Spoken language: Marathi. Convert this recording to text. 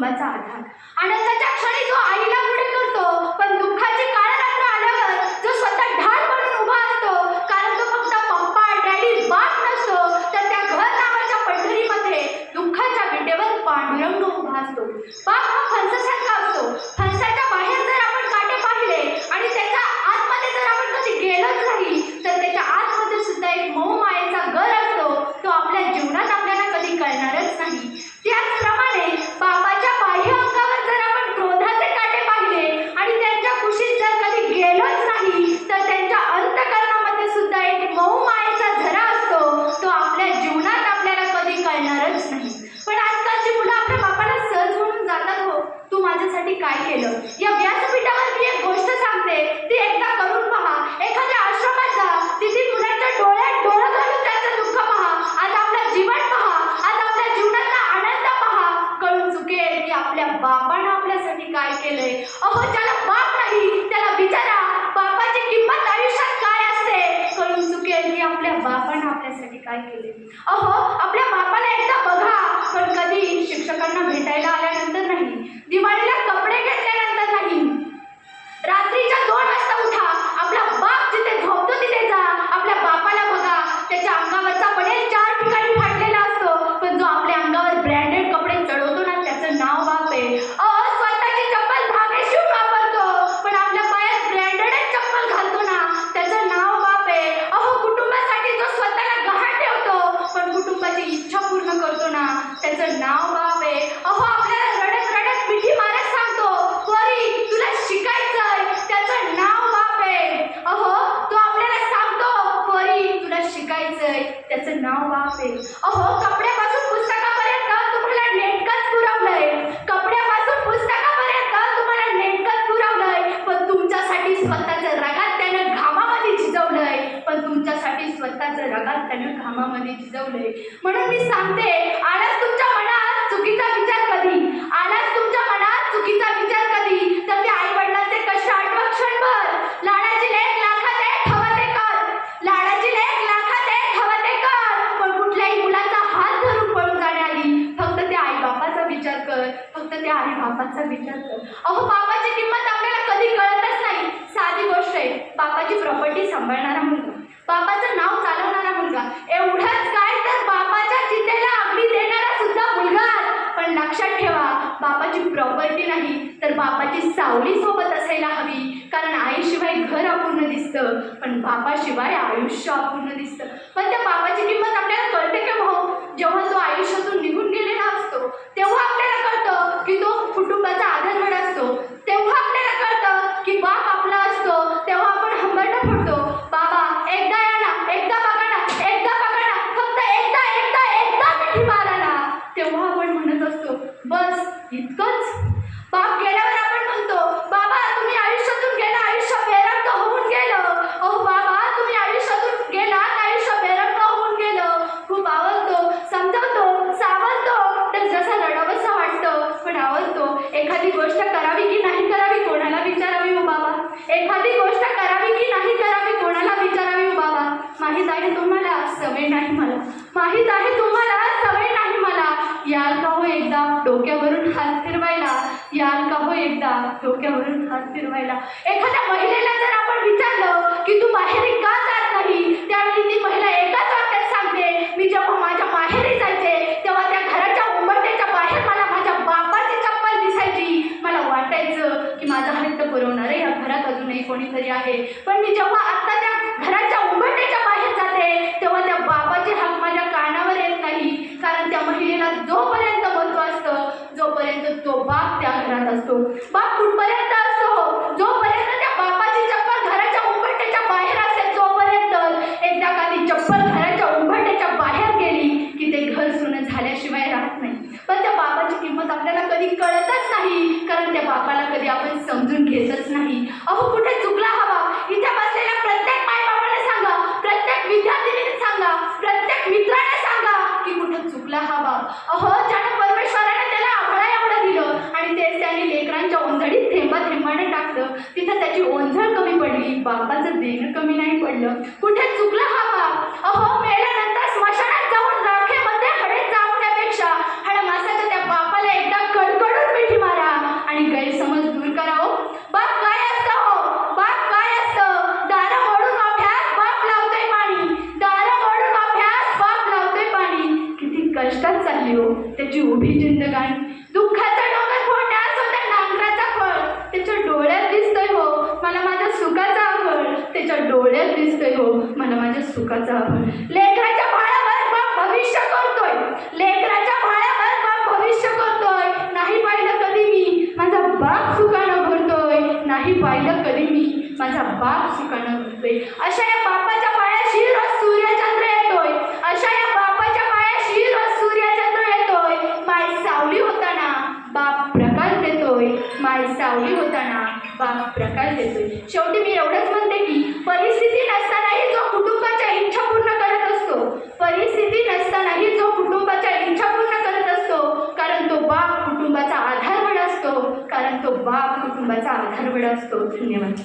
कुटुंबाचा आधार. आनंदाच्या क्षणी जो आईला पुढे करतो, पण दुःखाची काळ रात्र आल्यावर जो स्वतः ढाल बनून उभा असतो, कारण तो फक्त पप्पा डॅडी बाप नसतो, तर त्या घर नावाच्या पंढरीमध्ये दुःखाच्या विटेवर पांडुरंग उभा असतो. बाप हा फणसासारखा असतो. फणसाच्या बाहेर जर आपण काटे पाहिले आणि त्याच्या आतमध्ये जर आपण कधी गेलोच नाही, तर त्याच्या आतमध्ये सुद्धा एक मऊ मायेचा घर असतो. तो आपल्या जीवनात आपल्याला कधी कळणारच नाही. त्याचप्रमाणे बाबाच्या बाह्य अंगावर जर आपण क्रोधाचे काटे पाहिले आणि त्यांच्या कुशीत जर कधी गेलोच नाही, तर त्यांच्या अंतःकरणामध्ये सुद्धा एक मऊ मायेचा झरा असतो. तो आपल्या जीवनात आपल्याला कधी कळणारच नाही. पण आजकालची मुलं आपल्या बापाला सहज म्हणून जातात, हो तू माझ्यासाठी काय केलं. या व्यासपीठावर मी एक गोष्ट सांगते, ती एकदा करून पहा. एखाद्या आश्रमात जा, तिथे मुलांच्या डोळ्यात डोळं घालून त्यांचं दुःख पहा. आज आपलं जीवन पहा, आज आपल्या जीवनातला आनंद पहा. कळून चुकेल की आपल्या बापानं आपल्यासाठी काय केलंय. अहो ज्याला बाप नाही त्याला विचारा बापाची किंमत आयुष्यात काय असते. कळून चुकेल की आपल्या बापानं आपल्यासाठी काय केले. अहो आपल्या बापाला एकदा बघा, पण कधी शिक्षकांना भेटायला आल्यानंतर नाही, दिवाळीला कपडे घेतल्यानंतर नाही, रात्रीच्या 2 वाजता उठा, आपला बाप जिथे झोपतो तिथे जा. आपल्या बापाला बघा, त्याच्या अंगावरचा पडेल 4 ठिकाणी फाटलेला असतो, पण जो आपल्या अंगावर ब्रँडेड कपडे चढवतो ना, त्याचं नाव बाप आहे. स्वतःची चप्पल भाग्यशील वापरतो, पण आपल्या पायात ब्रँडेड चप्पल घालतो ना, त्याचं नाव बाप आहे. अहो कुटुंबासाठी जो स्वतःला गहाण ठेवतो, पण कुटुंबाची इच्छा पूर्ण करतो ना, त्याचं नाव बाप आहे. अहो आपल्याला रडत रडत मिठी मारत सांगतो, पोरी तुला शिकायचंय, त्याचं नाव बाप आहे. अहो तो आपल्याला सांगतो, पोरी तुला शिकायचंय, त्याचं नाव बाप आहे. अहो कपड्यापासून पुस्तकापर्यंत तुम्हाला नेटकंच पुरवलंय, कपड्यापासून पुस्तकापर्यंत तुम्हाला नेटकंच पुरवलंय, पण तुमच्यासाठी स्वतःचं रगात त्यानं घामामध्ये झिजवलंय, पण तुमच्यासाठी स्वतःचं रगात त्यानं घामामध्ये झिजवलंय. म्हणून मी सांगते, आलाच तुमच्या मनात चुकीचा विचार कधी, आलाच तुमच्या मनात चुकीचा विचार कधी, तर ते आई वडिलांचे कष्ट आठवा क्षणभर. लाडाची लेक लाखात एक हवं ते कर, लाडाची लेक लाखात एक हवं ते कर, पण कुठल्याही मुलाचा हात धरून पळून जाण्याआधी फक्त त्या आई बापाचा विचार कर, फक्त त्या आई बापाचा विचार कर. अहो बापाची किंमत आपल्याला कधी कळतच नाही. साधी गोष्ट आहे, बापाची प्रॉपर्टी सांभाळणारा मुलगा, बापाचं नाव चालवणारा मुलगा, एवढंच काय तर बापाच्या चितेला अग्नी देणारा सुद्धा मुलगा. पण लक्षात ठेवा, बापाची प्रॉपर्टी नाही तर बापाची सावली सोबत असायला हवी. कारण आईशिवाय घर अपूर्ण दिसतं, पण बापाशिवाय आयुष्य अपूर्ण दिसतं. पण त्या बापाची किंमत आपल्याला कळते का भाऊ? जेव्हा तो आयुष्यातून निघून गेलेला असतो, तेव्हा आपल्याला कळतं की तो कुटुंबाचा आधारवड असतो. तेव्हा आपल्याला कळतं की बाप आपला असतो. तेव्हा आपण हंबरडा फोडतो, बाबा एकदा या ना, एकदा बघा ना, एकदा बघा ना, फक्त एकदा एकदा एकदा मिठी मारा ना. तेव्हा आपण म्हणत असतो बस इतकंच. बाप गेल्यावर आपण म्हणतो, बाबा तुम्ही आयुष्यातून गेला, आयुष्य बेरंग होऊन गेलं. अहो बाबा तुम्ही आयुष्यातून गेलात, आयुष्य बेरंग होऊन गेलं. खूप आवडतो, समजावतो, सावरतो, तर जसं रडावंसं वाटतं, पण आवडतो. एखादी गोष्ट करावी की नाही करावी कोणाला विचारावी हो बाबा, एखादी गोष्ट करावी की नाही करावी कोणाला विचारावी हो बाबा. माहीत आहे तुम्हाला सवय नाही मला, माहीत आहे तुम्हाला सवय नाही मला. याल का हो एकदा डोक्यावरून हात फिरवायला, याल का हो एकदा डोक्यावरून हात फिरवायला. एखाद्या महिलेला जर आपण विचारलं की तू माहेरी का जात नाही, त्यावेळी ती महिला एकाच वाक्यात सांगते, मी जेव्हा माझ्या माहेरी जायचे तेव्हा त्या घराच्या उंबरठ्याच्या बाहेर मला माझ्या बापाची चप्पल दिसायची. मला वाटायचं की माझा हट्ट पुरवणारे या घरात अजूनही कोणीतरी आहे. पण मी जेव्हा आत्ता त्या घराच्या उंबरठ्याच्या बाहेर जाते तेव्हा त्या बापाची हाक माझ्या कानावर येत नाही. कारण त्या महिलेला जोपर्यंत महत्त्व असतं, जोपर्यंत तो बाप त्या घरात असतो. बाप कुठपर्यंत असतो? जोपर्यंत त्या बापाची चप्पल घराच्या उंबरठ्याच्या बाहेर असेल तोपर्यंत. एकदा का ती चप्पल घराच्या उंबरठ्याच्या बाहेर गेली की ते घर सुनं झाल्याशिवाय राहत नाही. पण त्या बापाची किंमत आपल्याला कधी कळतच नाही, कारण त्या बापाला कधी आपण समजून घेतच नाही. अहो कुठे चुकला हवा? इथे बसलेल्या प्रत्येक मायबापाला सांगा, प्रत्येक विद्यार्थिनीने सांगा, प्रत्येक मित्राने सांगा की कुठे चुकला हवा. अहो ज्यानं परमेश्वराने त्याला आभाळा एवढं दिलं आणि तेच त्याने लेकरांच्या ओंजळीत थेंबा थेंबाने टाकलं, तिथं त्याची ओंजळ कमी पडली, बापाचं देणं कमी नाही पडलं. कुठे चुकला हवा? अहो मेल्यानंतर स्मशानात जाऊन राखेमध्ये हळद जाळण्यापेक्षा हडमासाच्या त्या बापाला एकदा कडकडून जिंदगानी. दुःखाचा डोंगर फोडण्यास होता नांगराचा फळ, त्याच्या डोळ्यात दिसतोय हो मला माझ्या सुखाचा फळ, त्याच्या डोळ्यात दिसतोय हो मला माझ्या सुखाचा फळ. लेकराच्या बाळावर बाप भविष्य करतोय, लेकराच्या बाळावर बाप भविष्य करतोय. नाही पाहिलं कधी मी माझा बाप सुखानं भरतोय, नाही पाहिलं कधी मी माझा बाप सुखानं भरतोय. अशा या बापाच्या पायाशी रोज सूर्यचंद्र येतोय, अशा या बापाच्या पायाशी रोज सूर्यचंद्र येतोय. माय सावली होताना बाप प्रकाश देतोय, माय सावली होताना बाप प्रकाश देतोय. शेवटी मी एवढंच म्हणते की परिस्थिती नसतानाही जो कुटुंबाच्या इच्छा पूर्ण करत असतो, परिस्थिती नसतानाही जो कुटुंबाच्या इच्छा पूर्ण करत असतो, कारण तो बाप कुटुंबाचा आधारवड असतो, कारण तो बाप कुटुंबाचा आधारवड असतो. धन्यवाद.